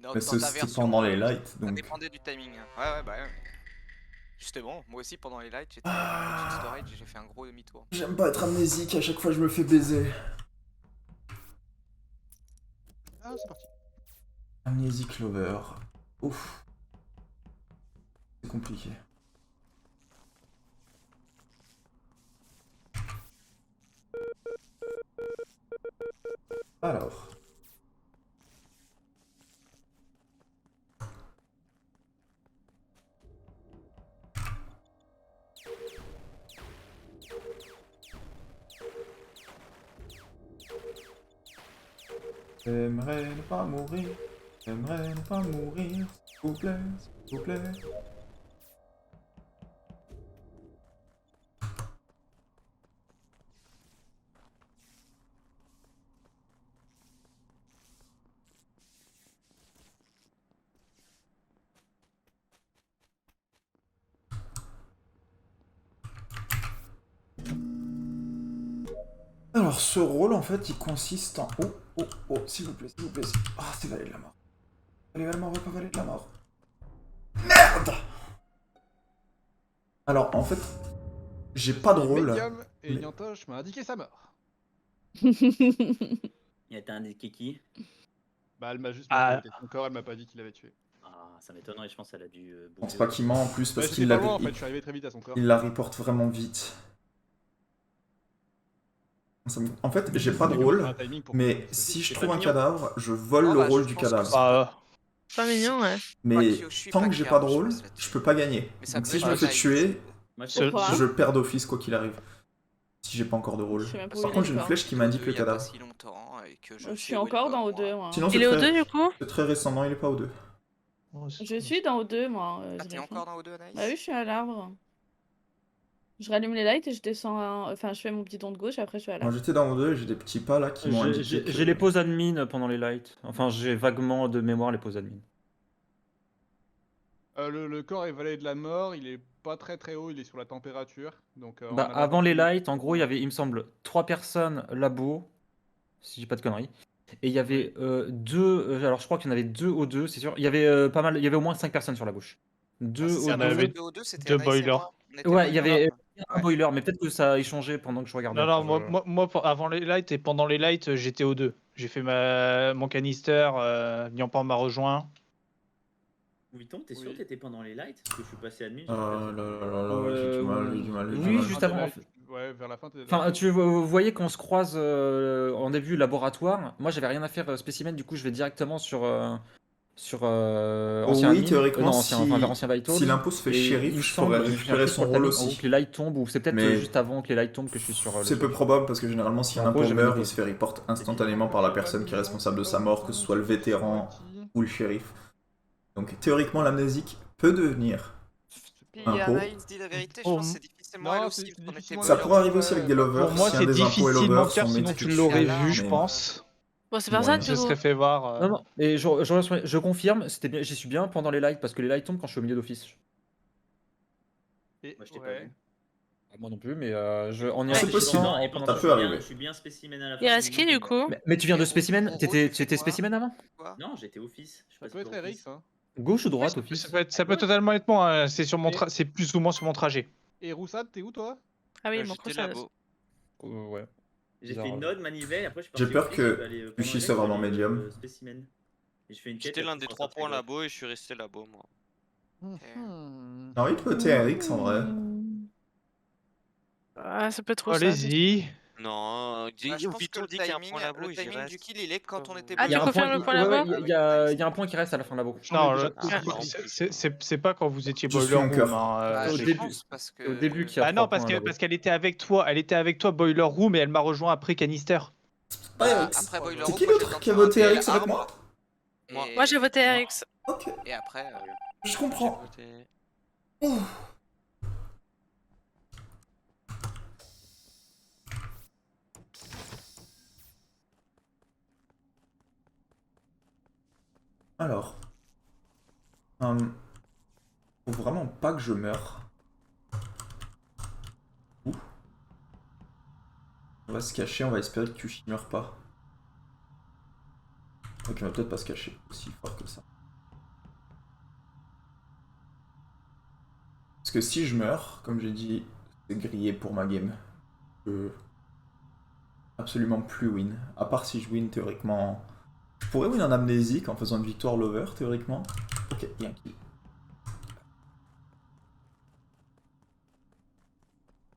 dans Mais ta c'était version, pendant les lights, ça donc. dépendait du timing. Ouais, bah ouais. Justement, moi aussi pendant les lights, j'étais en petite storage et j'ai fait un gros demi-tour. J'aime pas être amnésique, à chaque fois je me fais baiser. Ah, c'est parti. Amnésique lover. Ouf. C'est compliqué. Alors. J'aimerais ne pas mourir. J'aimerais ne pas mourir. S'il vous plaît, s'il vous plaît. Alors, ce rôle, en fait, il consiste en... Oh, s'il vous plaît, s'il vous plaît. Ah, c'est Vallée de la Mort. Vallée de la Mort, pas Vallée de la Mort. Merde! Alors, en fait, j'ai pas de rôle. Medium et mais- Nyantoche m'a indiqué sa mort. Il a été indiqué qui? Bah, elle m'a juste Ah. montré son corps, elle m'a pas dit qu'il l'avait tué. Ah, ça m'étonnerait, je pense qu'elle a dû. Je pense pas qu'il ment en plus parce Bah, qu'il j'étais pas l'avait. loin en fait, je suis arrivé très vite à son corps. Il la reporte vraiment vite. En fait, j'ai pas de rôle, Un timing pour mais que- si je c'est trouve pas un mignon. cadavre, je vole Ah le bah, rôle je du pense que cadavre. c'est- Bah, pas mignon, ouais. Mais Pas Kyoshi, tant pas que j'ai pas de Kyaru, je rôle, pense, là-dessus. je peux pas gagner. Mais ça Donc peut si être je me fais light. tuer, Moi, je Seul- sais je perds d'office quoi qu'il arrive. Si j'ai pas encore de rôle. Je sais même pas où Par il contre, est, j'ai une quoi. flèche qui m'indique le Il y a pas cadavre. si longtemps et que Je sais suis où il encore est dans mort, O2, moi. Sinon, Il est au 2 du coup? c'est très récent, non, il est pas au 2. Je suis dans O2, moi. Ah, t'es encore dans O2, Anaïs? Bah oui, je suis à l'arbre. Je rallume les lights et je descends. Enfin, je fais mon petit tour de gauche et après je suis à Moi l'arbre. j'étais dans O2 et j'ai des petits pas là qui m'ont indiqué que... J'ai les pauses admin pendant les lights. Enfin, j'ai vaguement de mémoire les pauses admin. Le corps est Vallée de la Mort, il est pas très très haut, il est sur la température. Donc, on Bah, a avant les d'abord- lights, en gros, il y avait, il me semble, 3 personnes labo, si j'ai pas de conneries. Et il y avait alors je crois qu'il y en avait 2 au 2, c'est sûr. Il y avait pas mal, il y avait au moins 5 personnes sur la gauche. 2 Ah, au c'est ça, en dans avait le O2, c'était deux Anaïs et boilers. moi. On était Ouais, il y boiler. avait un Ouais. boiler, mais peut-être que ça a échangé pendant que je regardais. Non, enfin, non, moi, avant les lights et pendant les lights, j'étais au 2. J'ai fait mon canister, Nyampan m'a rejoint. Vuitton, t'es sûr Oui. que t'étais pendant les lights? Parce que je suis passé admin. Oh là là là, j'ai du mal, j'ai du mal, j'ai du oui, mal. juste Fin des avant, en lights, fait. Ouais, vers la fin, t'es Enfin, vous voyez qu'on se croise en début laboratoire. Moi, j'avais rien à faire spécimen, du coup, je vais directement sur Oh ancien oui, admin. théoriquement, Non, ancien, enfin, vers ancien Vital. si l'impôt se fait Et il shérif, me je semble, pourrais j'ai récupérer appris son sur le rôle timing, en gros, aussi. que les lights tombent, ou c'est peut-être Mais- juste avant que les lights tombent que je suis sur le C'est peu truc. probable parce que généralement si un En gros, impôt j'avais meurt, des il se fait report instantanément par la personne qui est responsable de sa mort, que ce soit le vétéran ou le shérif. Donc théoriquement l'amnésique peut devenir. Puis Impôt. Anaïs dit la vérité, je Oh, pense que c'est difficilement elle non, aussi. c'est parce qu'on était difficilement Ça boiler. pourrait arriver aussi avec des lovers. Pour moi, si un c'est des impôts et difficilement lovers clair, sont sinon métiers tu que l'aurais là, vu, je mais- pense. Bon, c'est pas Ouais. ça, du Je coup. serais fait voir. Non, non, et je confirme, c'était bien, j'y suis bien pendant les lights, parce que les lights tombent quand je suis au milieu d'office. Et, Moi, je t'ai pas ouais. vu. Moi non plus, mais en y C'est réfléchissant, possible, et Et pendant ça pourtant, que- peut je suis bien- arriver. Je suis bien spécimen à la fin. Il reste qui du coup? Mais tu viens de Et spécimen? Roro, Tu étais c'était quoi spécimen avant? Quoi Non, j'étais office. Je suis Ça passé peut être pour Eric, office. hein. Gauche ou droite, Ça office? peut totalement être moi, c'est sur mon c'est plus ou moins sur mon trajet. Et Roussade, t'es où toi? Ah oui, mon J'étais coup, ça. labo. Ouais. J'ai Bizarre, fait une ouais. node manivelle, après je suis J'ai parti peur office, que je suis allé, pendant Puchy les soit lights, vraiment je suis allé, médium. spécimen. Et je fais une quête, J'étais l'un après, des je 3 ressors points très labo et je suis resté labo moi. Mhm. Non, il peut TRX en vrai. Ah, ça peut trop Bah, Allez-y. Non, je pense que Vuitton le dit qu'il y a un timing, point labo le et j'y timing du reste. kill, il est quand on était Ah, Il y a tu un confirmes point, le point ouais, là-bas ouais, il y a un point qui reste à la fin labo. Non, c'est pas quand vous étiez Je suis Boiler en cœur. Room. hein, Bah, au je début- pense parce que... Au début, qu'il y a Ah non, 3 points parce qu'elle était avec toi, Boiler Room et elle m'a rejoint après Canister. Pas Bah, RX. après Boiler C'est Room, qui moi, l'autre j'étais en qui a train de voté faire RX avec moi? Et- Moi j'ai voté RX. Ok, Et après... je J'ai comprends. voté- Ouh. Alors, faut vraiment pas que je meure. Ouh. On va se cacher, on va espérer que Tushi meure pas. Ok, on va peut-être pas se cacher, aussi fort tout ça. Parce que si je meurs, comme j'ai dit, c'est grillé pour ma game. Je peux absolument plus win. À part si je win théoriquement. Je pourrais win en amnésique en faisant une victoire lover théoriquement. Ok, il y a un kill.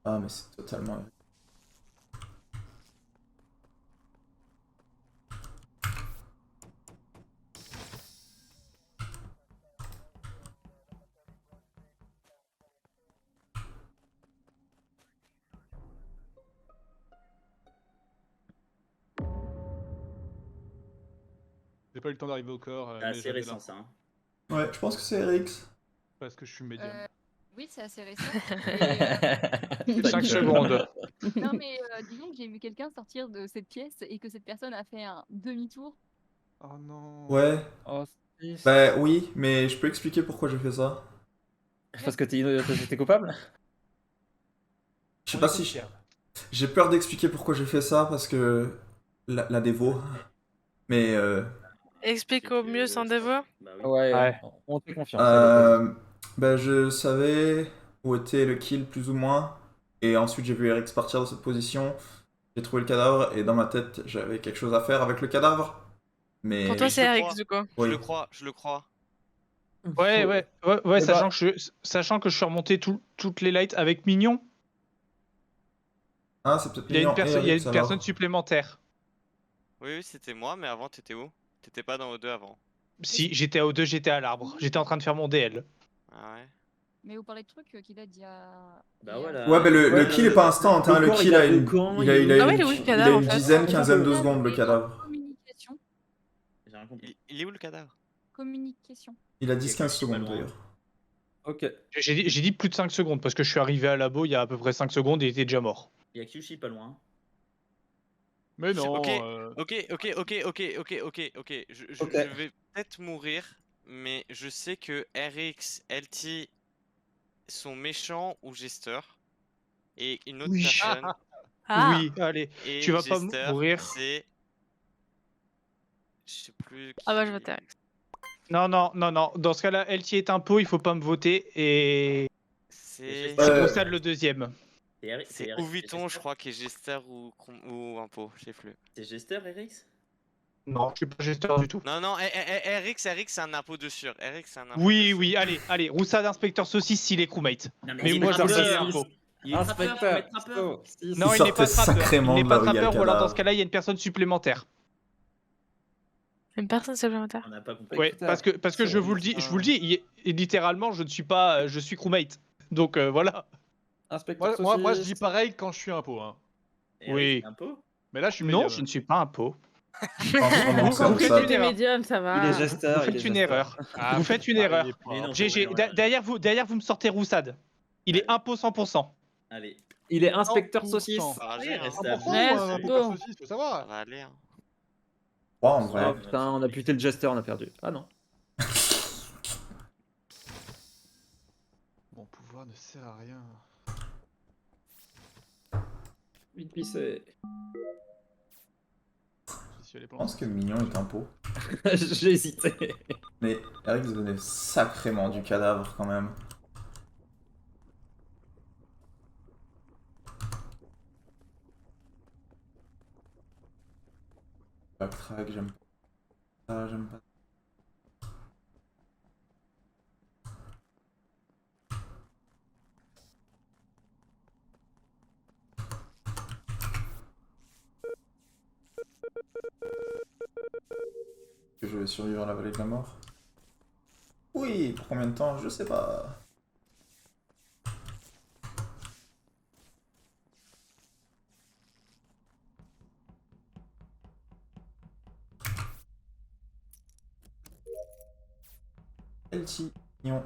Ah mais c'est totalement... J'ai pas eu le temps d'arriver au corps. C'est mais assez j'avais récent l'info. ça. Hein. Ouais, je pense que c'est RX. Parce que je suis médium. Oui, c'est assez récent. 5 secondes. Non, mais disons que j'ai vu quelqu'un sortir de cette pièce et que cette personne a fait un demi-tour. Oh non. Ouais, Oh, si. bah oui, mais je peux expliquer pourquoi j'ai fait ça. Parce que t'es coupable? Je sais pas si je... J'ai peur d'expliquer pourquoi j'ai fait ça parce que... La dévo. Mais... Explique au mieux sans dévoire. Bah oui. Ouais, on te fait confiance. Ben je savais où était le kill plus ou moins, et ensuite j'ai vu RX partir de cette position, j'ai trouvé le cadavre, et dans ma tête j'avais quelque chose à faire avec le cadavre, mais... Pour toi, je c'est le RX crois. du coup. Je Oui. le crois, je le crois. Ouais, Eh sachant que je suis remonté toutes les lights avec Mignon, Ah, c'est peut-être il y a une, Mignon et il y a RX, une alors. personne supplémentaire. Oui, c'était moi, mais avant, t'étais où? T'étais pas dans O2 avant. Si, j'étais à O2, j'étais à l'arbre. J'étais en train de faire mon DL. Ah ouais. Mais vous parlez de trucs qui datent d'il y a. Bah voilà. Ouais, mais le Ouais, kill est pas instant, hein, le corps, kill il a a le une... camp, il a il- une... Ah ouais, il est où, le il a cadavre, une en fait dizaine, quinzaine de secondes, le cadavre. Communication. J'ai rien compris. Il est où le cadavre? Communication. Il a 10-15 secondes, d'ailleurs. Ok. J'ai dit plus de 5 secondes, parce que je suis arrivé à labo il y a à peu près 5 secondes et il était déjà mort. Il y a Kyushi pas loin. Mais non. Ok. Ok. Je vais peut-être mourir, mais je sais que RX, LT sont méchants ou Jester. Et une autre Oui. personne. Ah, Oui, allez. Et Tu vas pas Jester, mourir. C'est. Je sais plus. Ah bah, je qui- vote RX. Non. Dans ce cas-là, LT est un pot, il faut pas me voter. Et C'est. je concède le deuxième. C'est ou Vuitton, je crois, qui est Jester ou un pot, je sais plus. C'est Jester, RX? Non, je suis pas gesteur du tout. Non, RX, c'est un impôt de sûr. RX, c'est un impôt de Oui, sûr. allez. Roussade, inspecteur saucisse, s'il est crewmate. Non, Mais il moi, est je trappeur. regarde l'info. Il est trappeur, faut mettre trappeur. Non, Il il n'est pas sortait trappeur. sacrément Il n'est de pas là où il y a le trappeur, ou alors dans cadavre. ce cas-là, il y a une personne supplémentaire. Une personne supplémentaire. On n'a pas compris. Ouais, parce que je vous le dis, littéralement, je ne suis pas, je suis crewmate. Donc voilà. Inspecteur Moi, je dis pareil quand je suis un pot. Hein. RX, Oui. c'est un pot. Mais là, je suis Non, médium. je ne suis pas un pot. Vraiment, c'est Vous pour faites ça. une T'es erreur. médium, ça va. Il est gesteur. Vous faites une erreur. Vous faites une erreur. Mais non, GG. faut rien. Derrière vous me sortez Roussade. Il est impôt 100%. Allez. Il est inspecteur 100%. saucisse. Ça va aller, hein. reste Ah, à pourquoi, Ouais, moi, c'est un pot beau. de saucisse, faut Ça savoir. va aller. Hein. Ouais, en vrai. Oh putain, on a buté le jester, on a perdu. Ah non. Mon pouvoir ne sert à rien. Vite pissé. J'y suis allé Je pour pense que Mignon est un pot. J'ai hésité. Mais RX venait sacrément du cadavre, quand même. Backtrack, j'aime pas. Ça, j'aime pas. Que je vais survivre à la vallée de la mort? Oui, pour combien de temps? Je sais pas. LT, Mignon.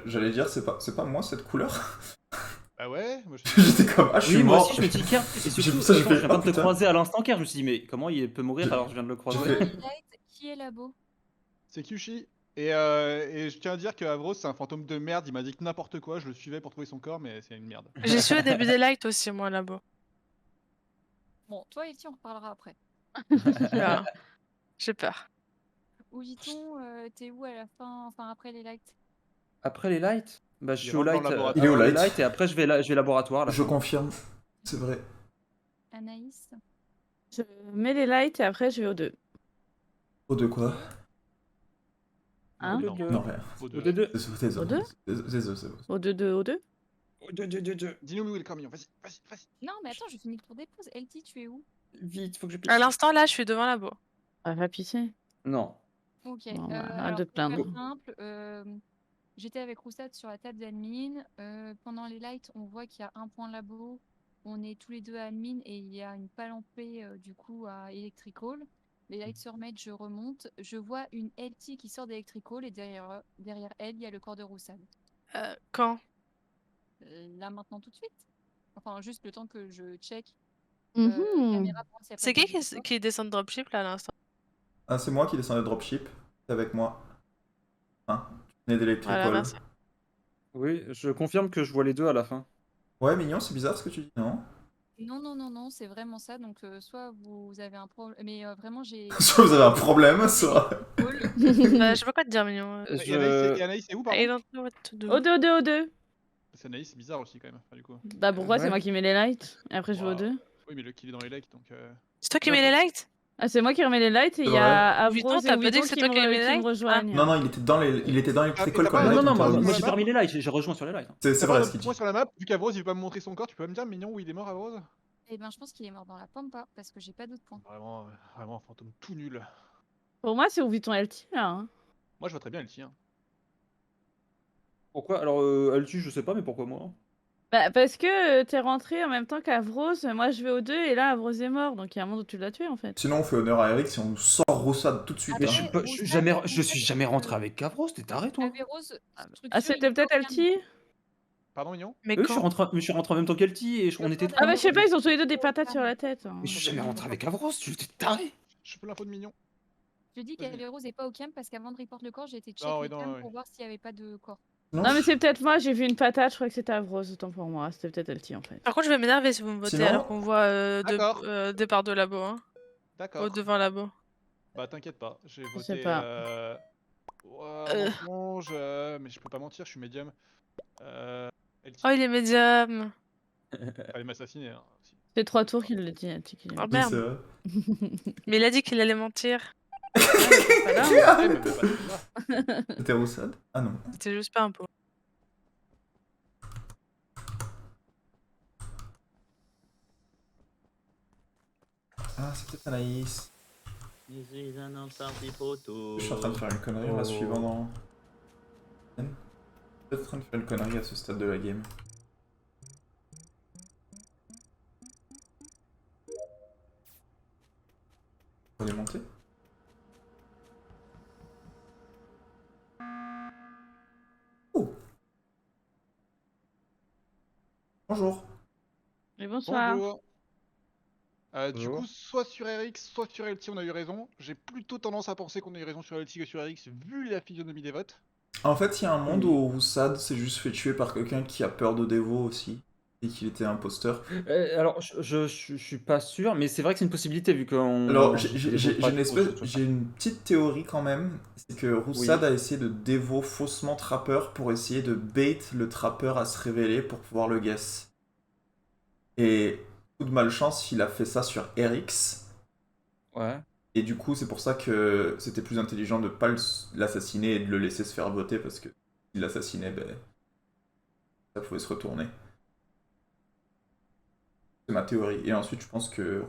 J'allais dire, c'est pas moi cette couleur. Ah ouais moi, je... J'étais comme, ah, je suis Oui, moi mort. aussi, je me dis Ker. Et J'ai surtout, vu ça, j'ai attends, fait, je viens pas oh, de le putain. croiser à l'instant Ker. Je me suis dit, mais comment il peut mourir alors que je viens de le croiser? J'ai fait- Light, qui est labo? C'est Kyushi. Et je tiens à dire que Avros, c'est un fantôme de merde. Il m'a dit que n'importe quoi. Je le suivais pour trouver son corps, mais c'est une merde. J'ai su au début des lights aussi, moi, là-bas. Bon, toi, Elti, on reparlera après. Voilà. J'ai peur. Ougiton, t'es où à la fin, enfin après les lights? Après les lights, bah, je Il suis au rentre dans light. le laboratoire. Il est au avant les light. et après je vais laboratoire. à la Je fin. confirme, c'est vrai. Anaïs? Je mets les lights et après je vais au 2. Au de quoi? Hein? Non, Deux. Non, rien. Au Au deux. deux. Désolé. Au deux? Désolé. Au 2, au 2? Dis-nous où est le camion. Vas-y. Non, mais attends, je finis le tour des pauses. Elti, tu es où? Vite, faut que je pisse. À l'instant, là, je suis devant là-bas. Ah, va pisser. Non. Ok. Bon, bah, arrête Alors, de te pour faire plaindre. simple, j'étais avec Roussade sur la table d'admin. Pendant les lights, on voit qu'il y a un point labo. On est tous les deux à admin et il y a une palampée du coup à Electrical. Les lights se remettent, je remonte. Je vois une LT qui sort d'Electrical et derrière elle, il y a le corps de Roussade. Quand? Là maintenant tout de suite. Enfin, juste le temps que je check. Mhm. Caméra pour voir s'il y a pas C'est de qui double corps. qui descend de dropship là à l'instant? Ah, c'est moi qui descends le dropship. C'est avec moi. Hein? Tu venais Voilà, d'Electrical. merci. Oui, je confirme que je vois les deux à la fin. Ouais, mignon, c'est bizarre ce que tu dis, non? Non, c'est vraiment ça. Donc, soit vous avez un problème. Mais vraiment, j'ai. Soit vous avez un problème, soit. Je sais pas quoi te dire, mignon. Et Anaïs, c'est où par I contre? don't know what to do. Au 2, au 2, au 2. C'est Anaïs, c'est bizarre aussi quand même. Enfin, du coup. Bah pourquoi c'est Ouais. moi qui mets les lights et après je vais au Wow. 2? Oui, mais le kill est dans les likes donc. C'est toi qui mets les lights? Ah c'est moi qui remets les lights et il y Ouais. a Vuitton, Avros t'as et pas dit Ouiton que c'est qui toi qui mets les me lights? rejoignent. Non, il était dans Electrical t'as quand pas- il a Non, été non, dans moi le- j'ai pas remis les lights, j'ai rejoint sur les lights. C'est T'as vrai pas ce qu'il d'autres dit. points sur la map, vu qu'Avros il veut pas me montrer son corps, tu peux me dire mignon où il est mort Avros? Eh ben, je pense qu'il est mort dans la pampa parce que j'ai pas d'autres points. Vraiment un fantôme tout nul. Pour moi c'est Ouiton LT là. Hein. Moi je vois très bien le tien. Pourquoi? Alors, Altu, je sais pas, mais pourquoi moi? Bah parce que t'es rentré en même temps qu'Avros, moi je vais au 2 et là Avros est mort donc il y a un moment où tu l'as tué en fait. Sinon, on fait honneur à Eric si on sort Roussade tout de suite. Mais hein. je suis jamais rentré avec Cavros, t'es taré toi? Avéros, Ah c'était peut-être LT? Pardon mignon? Mais Oui, quand? je suis rentré en même temps qu'Elti et on était Ah trois. bah je sais pas, ils ont tous les deux des patates sur la tête. Hein. Mais je suis jamais rentré avec Cavros, tu t'es taré. Je peux l'info de mignon. Je dis qu'Avéros est pas au camp parce qu'avant de report le corps, j'ai été check Non, les oui, non, cams oui. pour voir s'il y avait pas de corps. Non mais c'est peut-être moi, j'ai vu une patate, je crois que c'était Avros, autant pour moi, c'était peut-être LT en fait. Par contre, je vais m'énerver si vous me votez Sinon- alors qu'on voit D'accord. départ de labo. Hein. D'accord. Au devant labo. Bah t'inquiète pas, j'ai Je sais voté. pas. Mensonge, mais je peux pas mentir, je suis médium. LT, Oh, il est médium. fallait m'assassiner. Hein, aussi. C'est 3 tours qu'il le dit, LT. Qu'il Oh Oui, merde. c'est vrai. Mais il a dit qu'il allait mentir. Voilà. Ouais, mais pas de ça. C'était Roussade? Ah non. C'était juste pas un pot. Ah, c'est peut-être Anaïs. Je suis un parti poteau. Je suis en train de faire une connerie en la suivant dans. Peut-être en train de faire une connerie à ce stade de la game. Faut les monter? Oh! Bonjour. Et bonsoir. Bonjour. Du Bonjour. coup, soit sur RX, soit sur LT, on a eu raison. J'ai plutôt tendance à penser qu'on a eu raison sur LT que sur RX, vu la physionomie des votes. En fait, il y a un monde où Roussade s'est juste fait tuer par quelqu'un qui a peur de Devo aussi. Et qu'il était imposteur. Alors, je suis pas sûr, mais c'est vrai que c'est une possibilité vu qu'on. Alors, on j'ai développe pas une, trop espèce- sur ça. j'ai une petite théorie quand même. C'est que Roussade a essayé de Devo faussement trappeur pour essayer de bait le trappeur à se révéler pour pouvoir le guess. Et coup de malchance, il a fait ça sur RX. Ouais. Et du coup, c'est pour ça que c'était plus intelligent de pas l'assassiner et de le laisser se faire voter parce que s'il l'assassinait, ben, ça pouvait se retourner. C'est ma théorie. Et ensuite, je pense que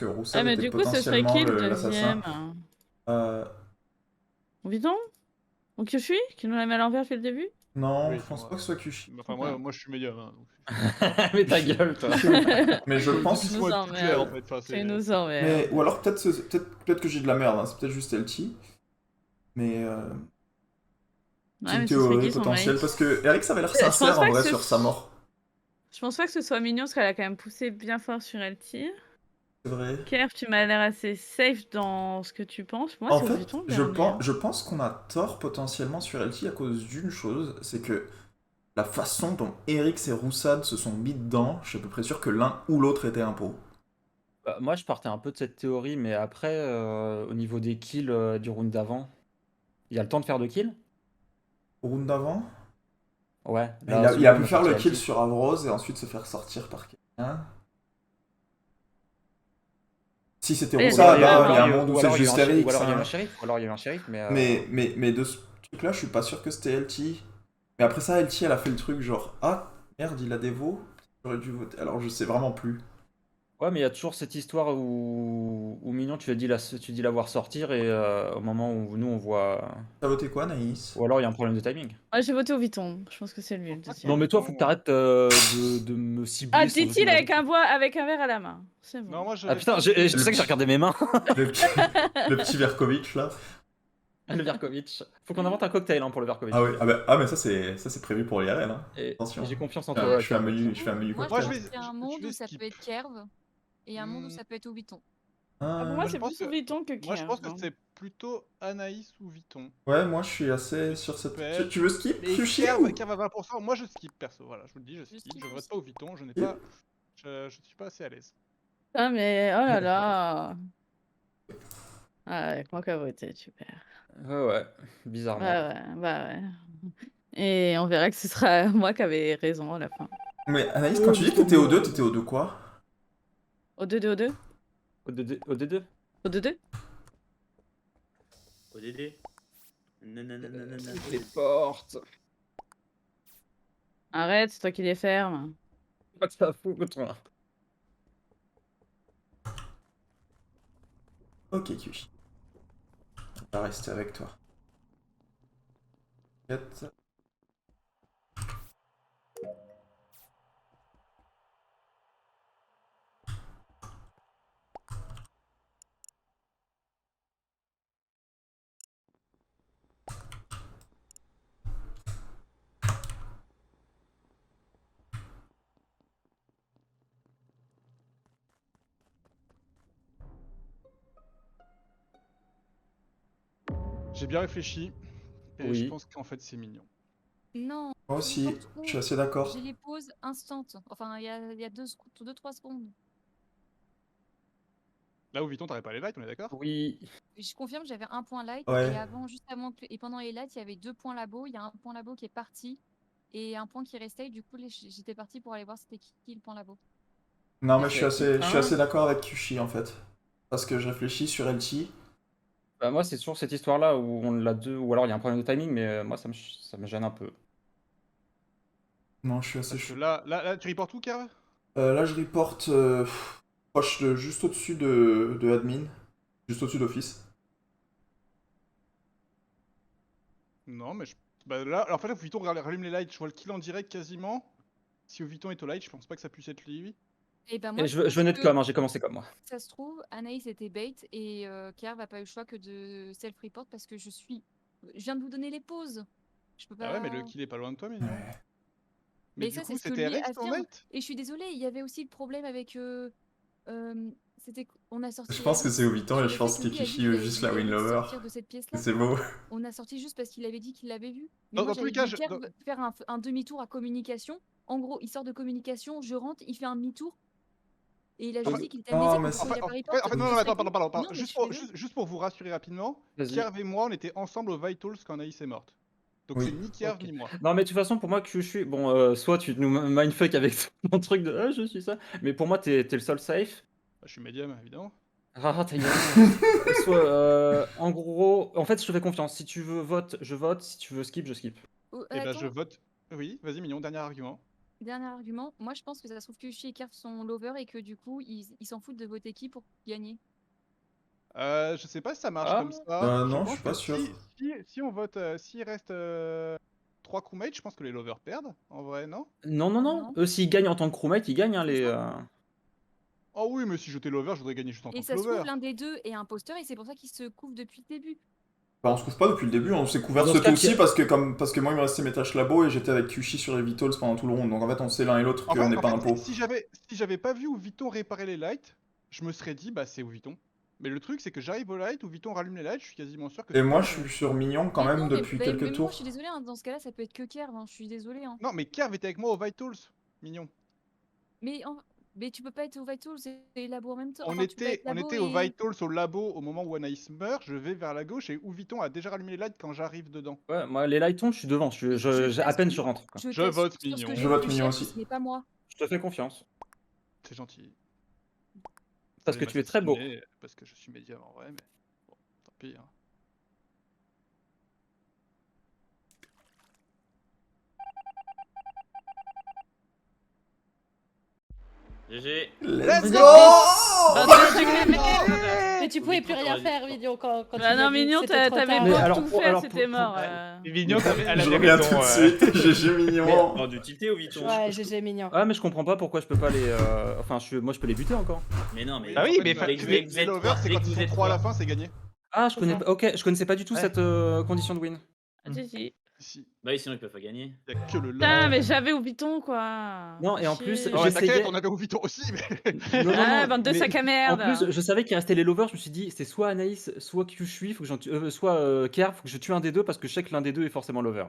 Roussade Ah mais était du coup ce serait potentiellement qui le l'assassin. deuxième? Ouiton? Ou Kyushui? Qui nous l'a mis à l'envers depuis le début? Non, Oui, je pense ouais. pas que ce soit Kushi. Enfin, moi je suis médium. Hein, donc... Mais ta gueule, toi. Mais je pense. nous Faut être emmerde. clair, en fait. Enfin, C'est nous emmerde. Mais, ou alors peut-être que j'ai de la merde, hein. C'est peut-être juste LT. Mais c'est Ouais, une mais ce serait théorie qui son potentielle mate? parce que Eric avait l'air Je pense sincère pas en que vrai ce- sur sa mort. Je pense pas que ce soit mignon parce qu'elle a quand même poussé bien fort sur LT. C'est vrai. Kerf, tu m'as l'air assez safe dans ce que tu penses. Moi, En c'est fait, Vuitton le je dernier, pense, hein. je pense qu'on a tort potentiellement sur LT à cause d'une chose, c'est que la façon dont Erix et Roussad se sont mis dedans, je suis à peu près sûr que l'un ou l'autre était un pro. Bah, moi, je partais un peu de cette théorie, mais après, au niveau des kills du round d'avant, il y a le temps de faire 2 kills? Au round d'avant, Ouais, il là, a, celui il a où pu on a faire sorti le kill LT. sur Avrose et ensuite se faire sortir par quelqu'un. Si c'était Ouais, Roussad, il y a- hein, il y a un ou monde où ou c'est alors il y a eu juste un shérif, ou Erix. alors il y a eu Hein. un shérif, ou alors il y a eu un shérif, Mais de ce truc-là, je suis pas sûr que c'était LT. Mais après ça, LT, elle a fait le truc genre, ah, merde, il a des veaux, j'aurais dû voter. Alors je sais vraiment plus. Ouais, mais il y a toujours cette histoire où Mignon, tu dis la voir sortir, et au moment où nous on voit. T'as voté quoi, Naïs? Ou alors il y a un problème de timing. Moi, j'ai voté au Vuitton. Je pense que c'est lui le Non, deuxième. mais toi, faut que t'arrêtes de me cibler Ah, sans dit-il aucune avec raison. avec un verre à la main. C'est bon. Non, moi je. Ah putain, c'est pour ça que j'ai regardé mes mains. Le petit Verkovic là. Le Verkovic. Faut qu'on invente un cocktail hein, pour le Verkovic. Ah oui, mais ça c'est prévu pour l'IRL. Hein. Et Attention. j'ai confiance en Je toi. fais un menu, Moi, cocktail. je je pense qu'il y a un monde où ça skip. peut être Kerv et un monde où ça peut être au Vuitton. Ah, pour moi, je c'est pense plus au que- Vuitton que Moi je Kerf, pense que hein. c'est plutôt Anaïs ou Vuitton. Ouais, moi je suis assez sur cette. Ouais. Tu veux skip Mais Kyushi Kerv ou... à 20%, moi je skip perso, voilà, je vous le dis, je skip, skip je vote aussi. pas au Vuitton, je n'ai pas. Je suis pas assez à l'aise. Ah, mais oh là là. Ah, avec moi qu'à voter, tu perds. Ouais, bizarrement. Bah ouais. Et on verra que ce sera moi qui avais raison à la fin. Mais Anaïs, quand tu dis que t'étais au 2, t'étais au 2 quoi? Au 2-2-2 OD2 Au 2-2 ODD. Nananana. Les portes. Arrête, c'est toi qui les fermes. Pas de ça fout, toi. Ok, Kyushi. On va rester avec toi. 4. J'ai bien réfléchi et Oui. je pense qu'en fait c'est mignon. Non. Moi aussi, n'importe où. je suis assez d'accord. J'ai les pauses instantes. Enfin, il y a 2-3 secondes. Là où Vuitton t'aurais pas les lights, on est d'accord? Oui. Je confirme, j'avais un point light Ouais. et avant, juste avant et pendant les lights, il y avait 2 points labo. Il y a un point labo qui est parti et un point qui restait. Et du coup, j'étais partie pour aller voir c'était qui le point labo. Non, mais Ok. je suis assez d'accord avec Kyushi en fait. Parce que je réfléchis sur LT. Bah, moi, c'est toujours cette histoire-là où on l'a deux, ou alors il y a un problème de timing, mais moi, ça me gêne un peu. Non, je suis assez Parce que chaud. là, tu reportes où, Kerv? Là, je reporte proche de, juste au-dessus de admin. Juste au-dessus d'office. Non, mais bah là, alors en fait, là, Vuitton rallume les lights, je vois le kill en direct quasiment. Si Vuitton est au light, je pense pas que ça puisse être lui. Et ben moi, Et je venais de com, hein, j'ai commencé comme moi. Ça se trouve, Anaïs était bait et Kerv n'a pas eu le choix que de self-report parce que je viens de vous donner les pauses. Je peux pas. Ah ouais, mais le kill est pas loin de toi, mignon. Ouais. Mais Mais du ça, coup, c'est ce que c'était lui Erix ton affirme. light? Et je suis désolée, il y avait aussi le problème avec. On a sorti. Je pense que c'est au Vuitton sur et le je pense fait que lui a dit Kyushi qu'il veut avait juste vu la win Erix lover. sortir de cette pièce-là. C'est beau. On a sorti juste parce qu'il avait dit qu'il l'avait vu. Mais Dans moi, tous les j'avais cas, vu Kerv faire un demi-tour à communication. En gros, il sort de communication, je rentre, il fait un demi-tour. Et il a juste dit qu'il était Non, amnésique mais parce c'est- qu'il a pas report. En fait, non, attends, pardon. Non, mais Juste je suis désolée. juste pour vous rassurer rapidement, Vas-y. Kerv et moi, on était ensemble au Vitals quand Anaïs est morte. Donc Oui. c'est ni Kerv Ok. ni moi. Non, mais de toute façon, pour moi, Kyushu, bon, soit tu nous mindfuck avec ton truc de je suis ça, mais pour moi, t'es le seul safe. Bah, je suis médium, évidemment. Ah, ta gueule. Soit, en gros, en fait, je te fais confiance. Si tu veux vote, je vote. Si tu veux skip, je skip. Oh, Et bah, attends, je vote. Oui, vas-y, mignon, dernier argument. dernier argument. Moi, je pense que ça se trouve que Kyushi et Kerv sont lover et que du coup, ils s'en foutent de voter qui pour gagner. Je sais pas si ça marche Ah. comme ça. Non, je pense suis pas que sûr. Si on vote, s'il reste 3 crewmates, je pense que les lovers perdent, en vrai, non? Non, non, non. Non. Eux, s'ils gagnent en tant que crewmate, ils gagnent, hein, les. Oh oui, mais si j'étais lover, je voudrais gagner juste en Et tant que ça se trouve, lover. l'un des deux est imposteur et c'est pour ça qu'il se couvre depuis le début. Bah, on se couvre pas depuis le début, on s'est couvert Dans ce ce cas, tour-ci qui- parce que moi il me restait mes tâches labo et j'étais avec Kyushi sur les Vitals pendant tout le round. Donc en fait on sait l'un et l'autre En qu'on fait, n'est pas un pot. si j'avais pas vu où Vuitton réparait les lights, je me serais dit, bah c'est Ouviton. Mais le truc, c'est que j'arrive au light, Ouviton rallume les lights, je suis quasiment sûr que. Et moi, je suis sur Mignon quand Mais même non, mais- depuis mais quelques moi, tours. je suis désolée, hein, dans ce cas-là, ça peut être que Kerv, hein, je suis désolée. Hein. Non, mais Kerv était avec moi au Vitals, mignon. Mais tu peux pas être au Vitals et Labo en même temps. On Enfin, tu peux était, être on Labo était au et- Vitals au labo au moment où Anaïs meurt, je vais vers la gauche et Ouviton a déjà rallumé les lights quand j'arrive dedans. Ouais, moi, les lightons, je suis devant. À peine je rentre. quoi. Je t'assure vote sur ce que Mignon. j'ai Je vote vu, Mignon Cher, aussi. Ce n'est pas moi. Je te fais confiance. C'est gentil. Parce Vous que allez tu es très beau. m'assassiner Parce que je suis médium en vrai, mais bon, tant pis. Hein. GG. Let's Vous go êtes- Mais tu pouvais plus rien faire, Mignon, quand Bah tu m'as non, dit que Mignon, c'était trop t'avais tard. Mais beau alors, tout pour- faire, alors, c'était pour- mort. Mignon, elle Je avait reviens raison, tout de suite, GG Mignon. Oh, du tilté au Viton. Ouais, GG Mignon. Ah, mais je comprends pas pourquoi je peux pas les. Enfin, moi je peux les buter encore. Mais non, mais. Ah oui, En fait, mais les vous êtes lovers, c'est dès quand que ils vous sont êtes 3 à la trois. fin, c'est gagné. Ah, je C'est connais ça. pas. Ok, je connaissais pas du tout Ouais. cette condition de win. Ah, si. Ici, Bah oui, sinon ils peuvent pas gagner. il y a que le Putain, love. mais j'avais Ouviton, quoi. Non, et en Chier. plus, Oh, ouais, j'essayais- t'inquiète, on avait Ouviton aussi, mais. Non, non, Ah, non, bande de mais sacs à En merde. plus, je savais qu'il restait les lovers. Je me suis dit, c'est soit Anaïs, soit Kyushui, faut que j'en tue, soit Kerr, faut que je tue un des deux parce que je sais que l'un des deux est forcément lover.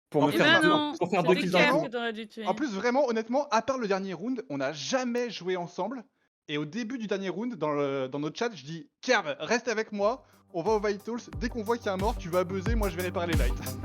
Pour me Eh Eh faire ben ben deux, non, pour faire deux c'était kills dans Kerr le que t'aurais dû tuer. En plus, vraiment, honnêtement, à part le dernier round, on n'a jamais joué ensemble. Et au début du dernier round, dans notre chat, je dis Kerv, reste avec moi, on va au Vitals. Dès qu'on voit qu'il y a un mort, tu vas buzzer, moi je vais réparer les lights.